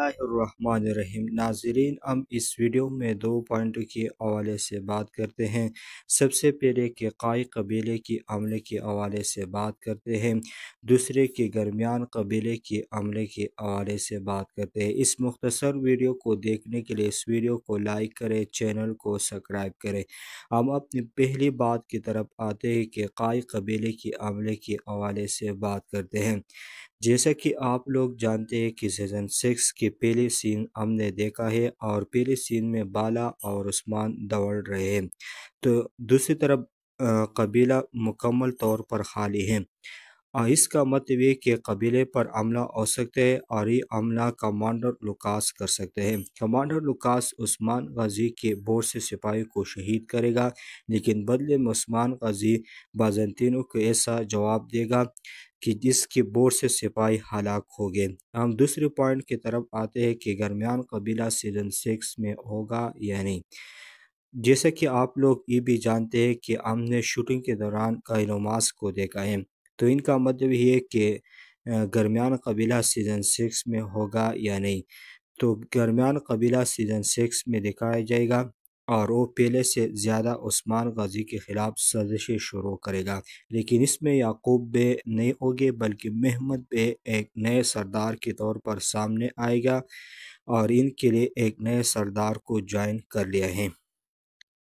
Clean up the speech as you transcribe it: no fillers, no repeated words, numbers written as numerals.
बिस्मिल्लाहिर्रहमानिर्रहीम। नाज़रीन, हम इस वीडियो में दो पॉइंट के हवाले से बात करते हैं। सबसे पहले के काई कबीले की हमले के हवाले से बात करते हैं, दूसरे के दरमियान कबीले के हमले के हवाले से बात करते हैं। इस मुख्तसर वीडियो को देखने के लिए इस वीडियो को लाइक करें, चैनल को सब्सक्राइब करें। हम अपनी पहली बात की तरफ आते हैं कि काई कबीले के हमले के हवाले से बात करते हैं। जैसा कि आप लोग जानते हैं कि सीज़न 6 की पहली सीन हमने देखा है और पहली सीन में बाला और उस्मान दौड़ रहे हैं, तो दूसरी तरफ कबीला मुकम्मल तौर पर खाली है। इसका मतलब ये कि कबीले पर हमला हो सकते हैं और ये हमला कमांडर लुकास कर सकते हैं। कमांडर लुकास उस्मान गाजी के बहुत से सिपाही को शहीद करेगा, लेकिन बदले में उस्मान गाजी बाज़ंतीनों को ऐसा जवाब देगा कि जिसके बहुत से सिपाही हलाक हो गए। हम दूसरे पॉइंट की तरफ आते हैं कि दरमियान कबीला सीज़न 6 में होगा या नहीं। जैसे कि आप लोग ये भी जानते हैं कि हमने शूटिंग के दौरान काइनोमास को देखा है, तो इनका मतलब ये है कि दरमियान कबीला सीज़न 6 में होगा या नहीं। तो दरमियान कबीला सीज़न 6 में दिखाया जाएगा और वो पहले से ज़्यादा उस्मान गाजी के ख़िलाफ़ साजिशें शुरू करेगा, लेकिन इसमें याकूब बे नहीं होगे बल्कि महमद बे एक नए सरदार के तौर पर सामने आएगा और इनके लिए एक नए सरदार को ज्वाइन कर लिया है।